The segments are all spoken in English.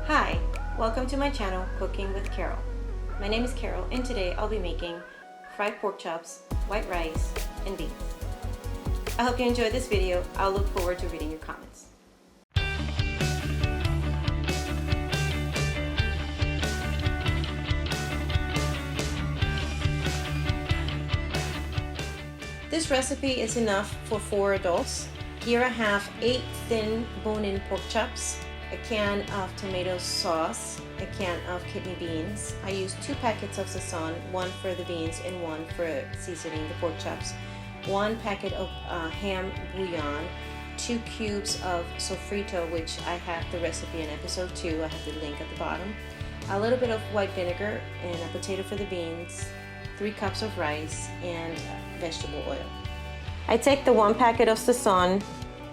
Hi, welcome to my channel, Cooking with Carol. My name is Carol and today I'll be making fried pork chops, white rice, and beans. I hope you enjoyed this video. I'll look forward to reading your comments. This recipe is enough for 4 adults. Here I have 8 thin bone-in pork chops, a can of tomato sauce, a can of kidney beans. I use 2 packets of sazon, 1 for the beans and 1 for seasoning the pork chops, 1 packet of ham bouillon, 2 cubes of sofrito, which I have the recipe in episode 2, I have the link at the bottom, a little bit of white vinegar and a potato for the beans, 3 cups of rice, and vegetable oil. I take the 1 packet of sazon,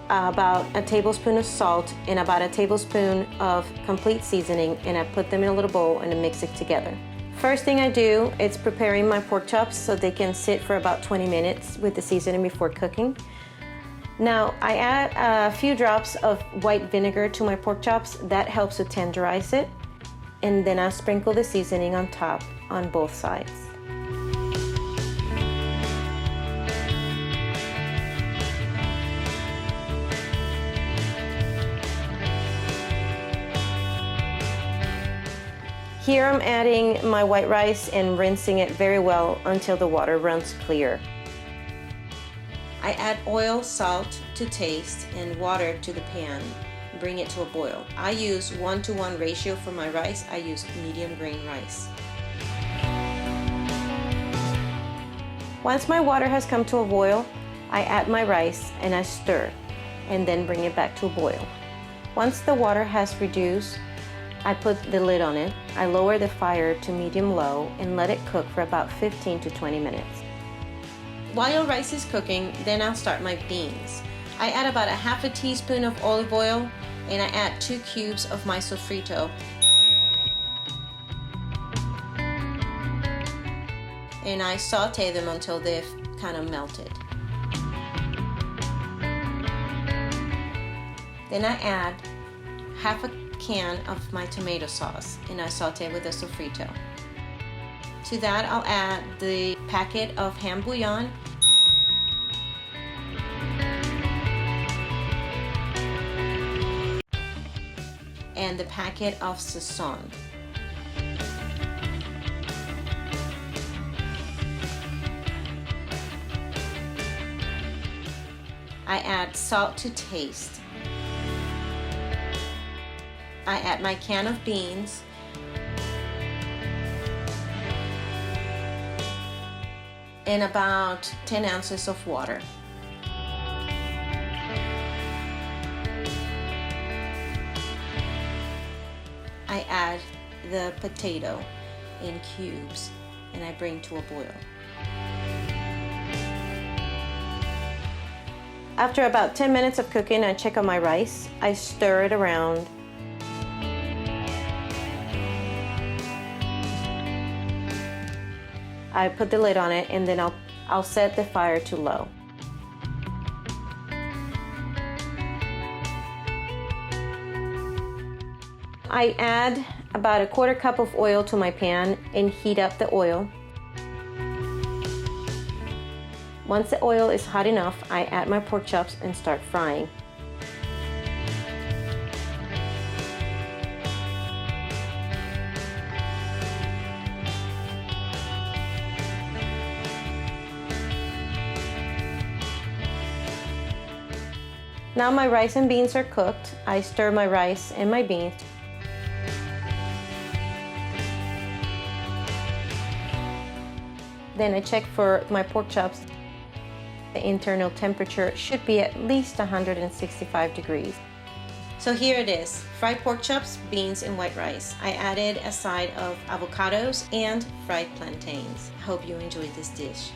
about a tablespoon of salt, and about a tablespoon of complete seasoning, and I put them in a little bowl and I mix it together. First thing I do is preparing my pork chops so they can sit for about 20 minutes with the seasoning before cooking. Now I add a few drops of white vinegar to my pork chops. That helps to tenderize it, and then I sprinkle the seasoning on top on both sides. Here I'm adding my white rice and rinsing it very well until the water runs clear. I add oil, salt to taste, and water to the pan. Bring it to a boil. I use 1-to-1 ratio for my rice. I use medium grain rice. Once my water has come to a boil, I add my rice and I stir, and then bring it back to a boil. Once the water has reduced, I put the lid on it. I lower the fire to medium-low and let it cook for about 15 to 20 minutes. While rice is cooking, then I'll start my beans. I add about a half a teaspoon of olive oil and I add 2 cubes of my sofrito. And I saute them until they've kind of melted. Then I add half a can of my tomato sauce and I saute with the sofrito. To that I'll add the packet of ham bouillon and the packet of sazon. I add salt to taste. I add my can of beans and about 10 ounces of water. I add the potato in cubes and I bring to a boil. After about 10 minutes of cooking, I check on my rice. I stir it around. I put the lid on it and then I'll set the fire to low. I add about a 1/4 cup of oil to my pan and heat up the oil. Once the oil is hot enough, I add my pork chops and start frying. Now my rice and beans are cooked. I stir my rice and my beans. Then I check for my pork chops. The internal temperature should be at least 165 degrees. So here it is, fried pork chops, beans, and white rice. I added a side of avocados and fried plantains. I hope you enjoyed this dish.